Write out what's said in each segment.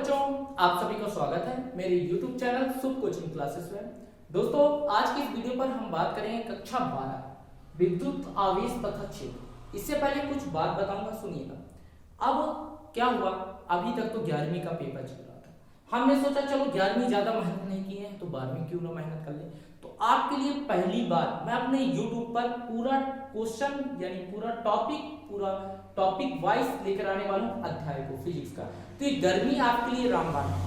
बच्चों, आप सभी का स्वागत है मेरे YouTube चैनल शुभ कोचिंग क्लासेस में। दोस्तों, आज की इस वीडियो पर हम बात करेंगे कक्षा 12 विद्युत आवेश तथा क्षेत्र। इससे पहले कुछ बात बताऊंगा, सुनिएगा। अब क्या हुआ, अभी तक तो 11वीं का पेपर चल रहा था। हमने सोचा चलो 11वीं ज्यादा मेहनत नहीं की है तो 12वीं क्यों ना मेहनत कर ले। तो आपके लिए पहली बार मैं अपने YouTube पर पूरा क्वेश्चन यानी पूरा टॉपिक वाइज लेकर आने वाला हूँ अध्याय को, फिजिक्स का। तो ये गर्मी आपके लिए रामबाण है।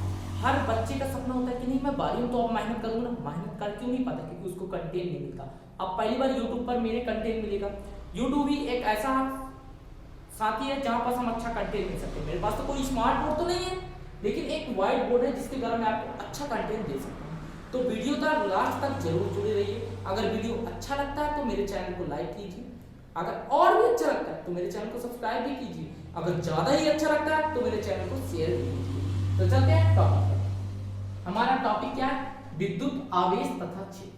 हर बच्चे का सपना होता है कि नहीं मैं 12वीं तो अब मेहनत करूंगा ना, मेहनत कर क्यों नहीं पाता, क्योंकि उसको कंटेंट नहीं मिलता। अब पहली बार YouTube पर मेरे कंटेंट मिलेगा। YouTube ही एक ऐसा साथी है जहां पास हम अच्छा कंटेंट मिल सकते हैं। मेरे पास तो कोई स्मार्ट बोर्ड तो नहीं है, लेकिन एक व्हाइट बोर्ड है जिसके द्वारा मैं आपको अच्छा कंटेंट दे सकता हूँ। तो वीडियो तक लास्ट तक जरूर जुड़े रहिए। अगर वीडियो अच्छा लगता है तो मेरे चैनल को लाइक कीजिए, अगर और भी अच्छा लगता है तो मेरे चैनल को सब्सक्राइब भी कीजिए, अगर ज्यादा ही अच्छा लगता है तो मेरे चैनल को शेयर भी कीजिए। तो चलते हैं टॉपिक पर। हमारा टॉपिक क्या है? विद्युत आवेश तथा क्षेत्र।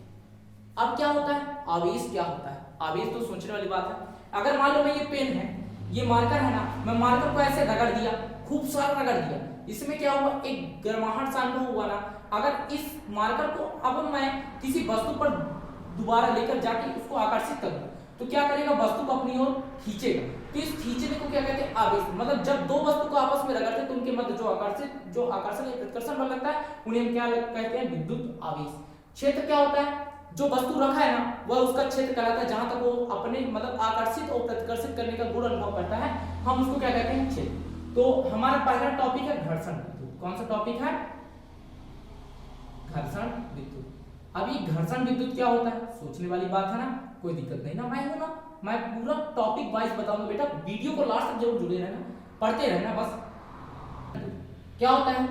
अब क्या होता है, आवेश क्या होता है? आवेश तो सोचने वाली बात है। अगर मान लो मैं ये पेन है, ये मार्कर है ना, मैं मार्कर को ऐसे रगड़ दिया, खूब सारा रगड़ दिया, इसमें क्या हुआ, एक गर्माहट सा अनुभव हुआ ना। अगर इस मार्कर को अब मैं किसी वस्तु पर दोबारा लेकर जाके उसको आकर्षित करूं तो क्या करेगा, वस्तु को अपनी ओर खींचेगा। तो इस खींचने को क्या कहते हैं, आवेश। मतलब जब दो वस्तु को आपस में रगड़ते हैं तो उनके मध्य जो आकर्षण या प्रतिकर्षण बल लगता है उन्हें हम क्या कहते हैं, विद्युत आवेश। क्षेत्र क्या होता है, जो वस्तु रखा है ना वह उसका क्षेत्र कहलाता है, जहां तक वो अपने मतलब आकर्षित और प्रतिकर्षित करने का गुण अनुभव करता है, हम उसको क्या कहते हैं, क्षेत्र। तो हमारा पहला टॉपिक है घर्षण विद्युत। कौन सा टॉपिक है? घर्षण विद्युत। अभी घर्षण विद्युत क्या होता है, सोचने वाली बात है ना, कोई दिक्कत नहीं ना, मैं हूं ना, मैं पूरा टॉपिक वाइज बताऊंगा। बेटा वीडियो को लास्ट तक जरूर जुड़े रहना, पढ़ते रहना बस। क्या होता है,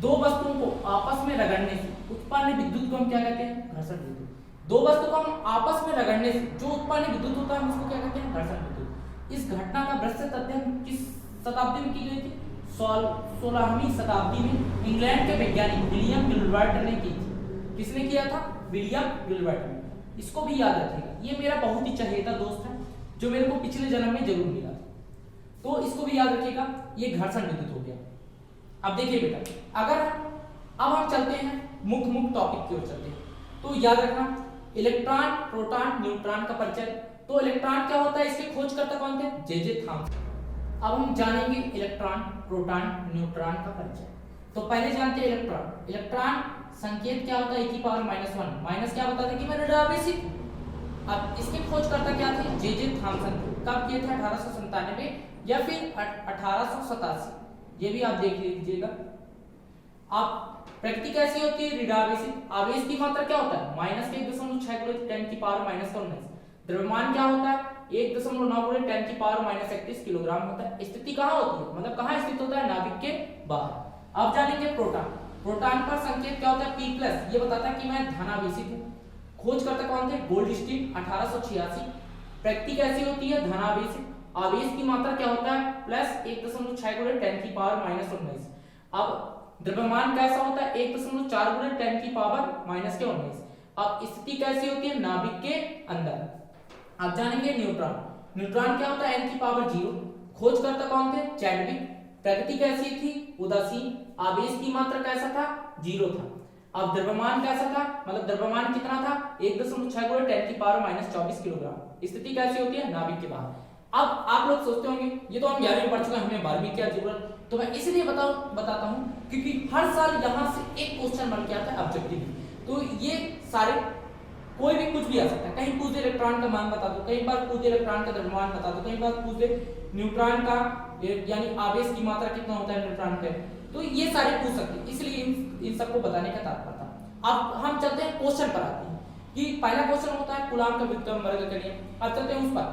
दो वस्तुओं को आपस में रगड़ने से उत्पन्न विद्युत को हम क्या कहते हैं, घर्षण विद्युत। दो वस्तु को हम आपस में रगड़ने से जो उत्पन्न विद्युत होता है उसको क्या कहते हैं, घर्षण विद्युत। इस घटना का विस्तृत अध्ययन किस शताब्दी में की गई थी? 16वीं शताब्दी में इंग्लैंड के वैज्ञानिक विलियम गिलबर्ट ने की थी। किसने किया था? विलियम गिलबर्ट ने। इसको भी याद रखिएगा, ये मेरा बहुत ही चहेता दोस्त है जो मेरे को पिछले जन्म में जरूर मिला था, तो इसको भी याद रखिएगा। ये घर्षण विद्युत हो गया। अब देखिए बेटा, अगर अब हम चलते हैं मुख्य टॉपिक की ओर चलते हैं, तो याद रखना इलेक्ट्रॉन, प्रोटॉन, न्यूट्रॉन का परिचय। तो इलेक्ट्रॉन क्या होता है, इसके खोजकर्ता कौन थे? J Thomson. अब हम जानेंगे इलेक्ट्रॉन, प्रोटॉन, न्यूट्रॉन का परिचय। तो पहले जानते हैं इलेक्ट्रॉन। इलेक्ट्रॉन संकेत क्या होता है, e⁻⁻⁻⁻। माइनस क्या बताते हैं कि मैं ऋणावेशित। अब इसके खोजकर्ता क्या थे? J Thomson. कब किए थे? 1897 या फिर 1887, ये भी आप देख लीजिएगा। अब प्रकृति कैसी होती है? ऋणावेशित। आवेश की मात्रा क्या होता है? -1.6 × 10⁻⁻⁻⁻⁻। द्रव्यमान क्या होता है? 1.9 × 10⁻31 किलोग्राम होता है। स्थिति कहाँ होती है, मतलब कहाँ स्थित होता है? नाभिक के बाहर। अब जानेंगे प्रोटॉन। प्रोटॉन का संकेत क्या होता है? P+। ये बताता है कि मैं धनावेशित हूँ। खोजकर्ता कौन थे? गोल्डस्टीन, 1886। प्रकृति कैसी होती है? धनावेशित। आवेश की मात्रा क्या होता है? +1.6 × 10⁻⁻19। अब द्रव्यमान कैसा होता है? 1.4 × 10⁻⁻19। अब स्थिति कैसी होती है? नाभिक के अंदर। अब जानेंगे न्यूट्रॉन। न्यूट्रॉन क्या होता है? n⁻0। खोजकर्ता कौन थे? चैडविक। प्रकृति कैसी थी? उदासीन। आवेश की मात्रा कैसा था? 0 था। अब द्रव्यमान कैसा था, मतलब द्रव्यमान कितना था? 1.6 × 10⁻24 किलोग्राम। स्थिति कैसी होती है? नाभिक के बाहर। अब आप लोग सोचते होंगे ये तो हम 11वीं में पढ़ चुके हैं, हमें 12वीं की क्या जरूरत। तो मैं इसलिए बताता हूँ क्योंकि हर साल यहाँ से एक क्वेश्चन बन के आता है ऑब्जेक्टिव। तो ये सारे कोई भी कुछ भी आ सकता है। कहीं पूछ दे इलेक्ट्रॉन का मान बता दो, कहीं बार पूछ दे इलेक्ट्रॉन का द्रव्यमान बता दो, कहीं बार पूछ दे न्यूट्रॉन का यानी आवेश की मात्रा कितना होता है न्यूट्रॉन पे। तो ये सारे पूछ सकते हैं, इसलिए इन सबको बताने का तात्पर्य था। अब हम चलते हैं क्वेश्चन पर आते हैं कि पहला क्वेश्चन होता है कूलाम का व्युत्क्रम वर्ग करिए। अब चलते हैं उस पर,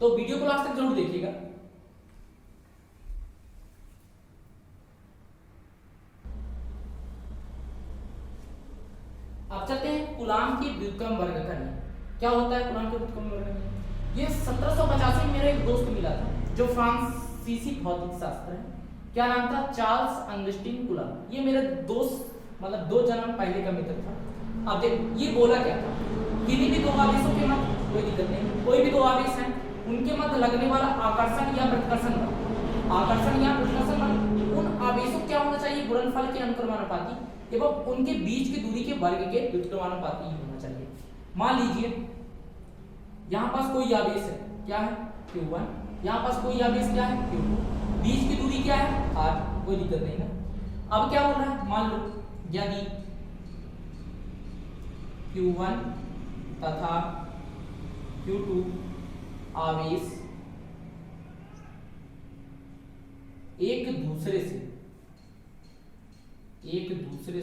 तो वीडियो को लास्ट तक जरूर देखिएगा। अब चलते हैं कूलाम की व्युत्क्रम वर्ग करिए। क्या होता है कूलाम के व्युत्क्रम वर्ग? ये 1785 में मेरा एक दोस्त मिला था जो फ्रांसीसी भौतिक शास्त्र है, क्या नाम था? Charles Augustin Coulomb. ये मेरा दोस्त मतलब 2 जन्म पहले का मित्र था। अब देख ये बोला क्या था, किसी भी दो आवेशों के मध्य, कोई दिक्कत नहीं, कोई भी दो आवेश हैं उनके मध्य लगने वाला आकर्षण या प्रतिकर्षण बल, आकर्षण या प्रतिकर्षण बल, उन आवेशों क्या होना चाहिए? गुणनफल के अनुक्रमानुपाती एवं उनके बीच की दूरी के वर्ग के व्युत्क्रमानुपाती ही होना चाहिए। मान लीजिए यहाँ पास कोई आवेश है, क्या है Q1, यहाँ पास कोई आवेश क्या है Q2, बीच की दूरी क्या है r, कोई दिक्कत नहीं ना। अब क्या बोल रहा है, मान लो यदि Q1 तथा Q2 आवेश एक दूसरे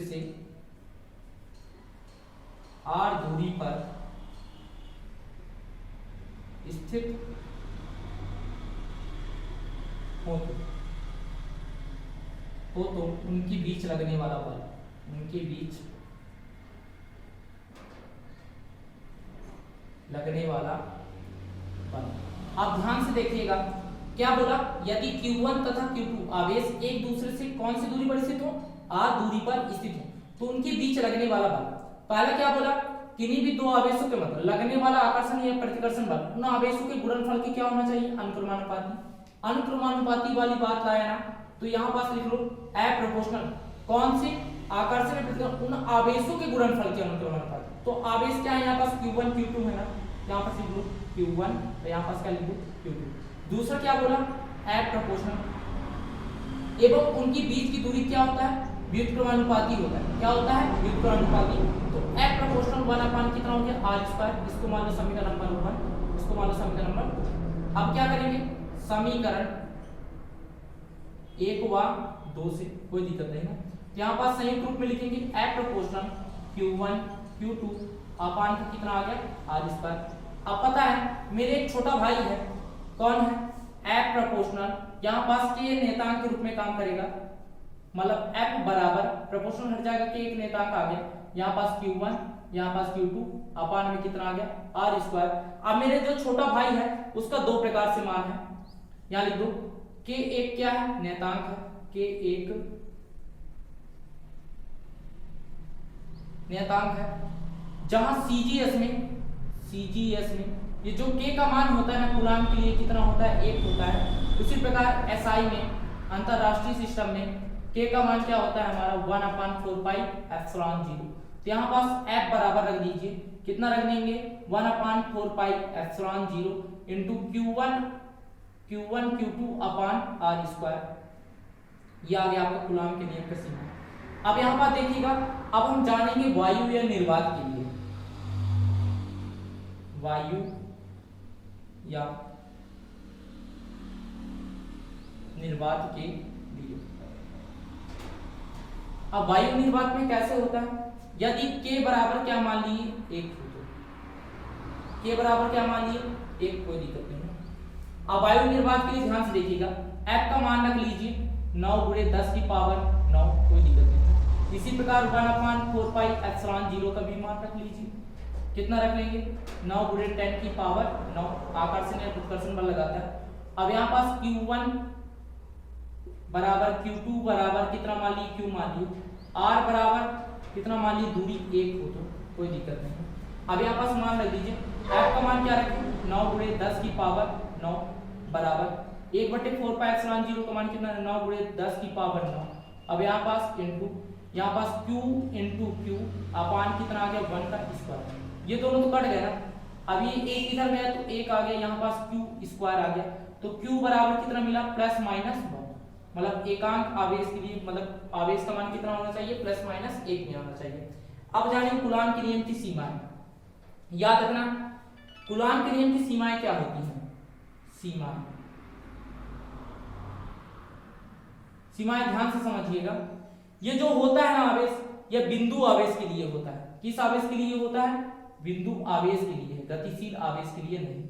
से r दूरी पर स्थित हो तो उनके बीच लगने वाला बल, आप ध्यान से देखिएगा क्या बोला, यदि Q1 तथा Q2 आवेश एक दूसरे से कौन सी दूरी पर स्थित हो, r दूरी पर स्थित हो तो उनके बीच लगने वाला बल। पहला क्या बोला, किन्हीं भी दो आवेशों के मतलब लगने वाला आकर्षण या प्रतिकर्षण बल उन आवेशों के गुणनफल के क्या होना चाहिए, अनुक्रमानुपाती वाली बात लाया ना, तो यहाँ पास लिख लो अप्रोपोर्शनल, कौन से आकर्षण या प्रतिकर्षण उन आवेशों के गुणनफल के अनुक्रमानुपाती। तो आवेश क्या है यहाँ पास Q1 Q2 है ना, यहाँ पास लिख लो Q1 और यहाँ पास क्या लिख लो Q2। दूसरा क्या बोला अप्रोपोर्शनल, एवं उनकी बीच की दूरी क्या होता है, व्युत्क्रमानुपाती होता है। क्या होता है, व्युत्क्रमानुपाती। तो अप्रोपोर्शनल 1/, कितना हो गया r², इसको मान लो समीकरण नंबर 1, इसको मान लो समीकरण नंबर। अब क्या करेंगे, समीकरण 1 व 2 से, कोई दिक्कत नहीं ना, यहाँ पास संयुक्त रूप में लिखेंगे अप्रोपोर्शनल Q1 Q2 अपान का कितना आ गया r²। अब पता है मेरे एक छोटा भाई है, कौन है, अप्रोपोर्शनल, यहाँ पास के नेतांक के रूप में काम करेगा, मतलब f बराबर प्रोपोर्शनल हट जाएगा के एक नेतांक आ गया, यहाँ पास Q1 यहाँ पास Q2 अपान में कितना आ गया r²। अब मेरे जो छोटा भाई है उसका दो प्रकार से मान है, यहाँ लिख दो के एक क्या है, नेतांक है, के एक नेतांक है, जहां CGS में ये जो k का मान होता है ना कूलाम के लिए कितना होता है, 1 होता है। उसी प्रकार SI में, अंतरराष्ट्रीय सिस्टम में k का मान क्या होता है हमारा 1/4πε0। तो यहाँ पास f बराबर रख दीजिए, कितना रख देंगे 1/4πε0 इंटू Q1 Q2 अपान r²। ये आ गया आपका कूलाम के नियम का सीमा। अब यहाँ पर देखिएगा, अब हम जानेंगे वायु या निर्वात के लिए, वायु या निर्वात के लिए। अब वायु निर्वात में कैसे होता है, यदि k बराबर क्या मान लिए 1 हो तो k बराबर क्या मान लिए 1, कोई दिक्कत नहीं है। अब वायु निर्वात के लिए ध्यान से देखिएगा, f का मान रख लीजिए 9 × 10 की पावर 9, कोई दिक्कत नहीं है। इसी प्रकार 1/4πε0 का भी मान रख लीजिए, कितना रख लेंगे 9 × 10 की पावर 9, आकर्षण या प्रतिकर्षण बल लगाता है। अब यहाँ पास Q1 बराबर Q2 बराबर कितना मान ली Q मान ली, R बराबर कितना मान ली दूरी 1 हो तो कोई दिक्कत नहीं। अब यहाँ पास मान रख दीजिए, F का मान क्या रखें 9 × 10 की पावर 9 बराबर 1/4πε0 का मान कितना है 9 × 10 की पावर 9। अब यहाँ पास इंटू यहाँ पास Q इंटू Q अपान कितना आ गया 1/2, ये दोनों तो कट गए ना। अब ये एक इधर गया तो एक आ गया, यहाँ पास Q² आ गया, तो Q बराबर कितना मिला ±9, मतलब एकांक आवेश के लिए, मतलब आवेश का मान कितना होना चाहिए ±1 में होना चाहिए। अब जानेंगे कूलाम के नियम की सीमाएं। याद रखना कूलाम के नियम की सीमाएं क्या होती हैं, सीमाएं ध्यान से समझिएगा। ये जो होता है ना आवेश, यह बिंदु आवेश के लिए होता है। किस आवेश के लिए होता है, बिंदु आवेश के लिए, गतिशील आवेश के लिए नहीं,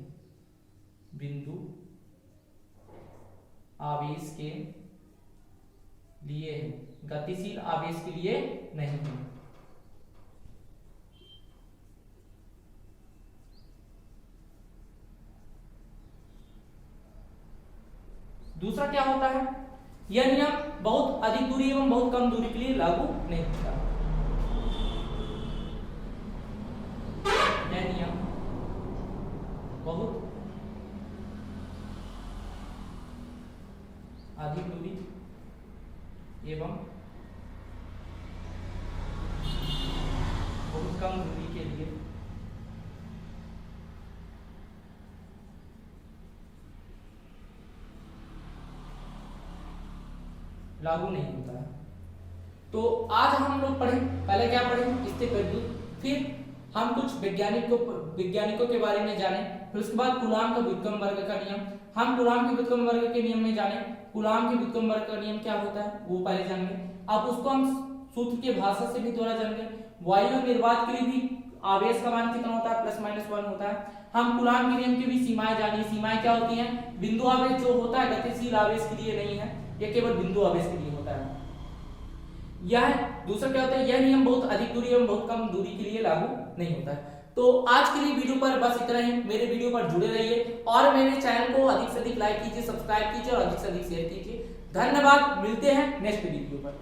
बिंदु आवेश के लिए है, गतिशील आवेश के लिए नहीं है। दूसरा क्या होता है, यह नियम बहुत अधिक दूरी एवं बहुत कम दूरी के लिए लागू नहीं होता। यह नियम बहुत अधिक दूरी एवं कम दूरी के लिए लागू नहीं होता है। तो आज हम लोग पढ़े, पहले क्या पढ़े, स्थिर विद्युत, फिर हम कुछ वैज्ञानिकों के बारे में जाने, फिर उसके बाद कूलाम का व्युत्क्रम वर्ग का नियम, हम कूलाम के व्युत्क्रम वर्ग के नियम में जाने, कूलाम के व्युत्क्रम वर्ग का नियम क्या होता है वो पहले जानेंगे। अब उसको हम सूत्र की भाषा से भी थोड़ा जानेंगे। वायु निर्वात के लिए भी आवेश का मान कितना होता है, +-1 होता है। हम कूलाम के नियम की भी सीमाएं जानिए। सीमाएं क्या होती हैं, बिंदु आवेश जो होता है गतिशील आवेश के लिए नहीं है, यह केवल बिंदु आवेश के लिए होता है। यह दूसरा क्या होता है, यह नियम बहुत अधिक दूरी एवं बहुत कम दूरी के लिए लागू नहीं होता है। तो आज के लिए वीडियो पर बस इतना ही। मेरे वीडियो पर जुड़े रहिए और मेरे चैनल को अधिक से अधिक लाइक कीजिए, सब्सक्राइब कीजिए और अधिक से अधिक शेयर कीजिए। धन्यवाद, मिलते हैं नेक्स्ट वीडियो पर।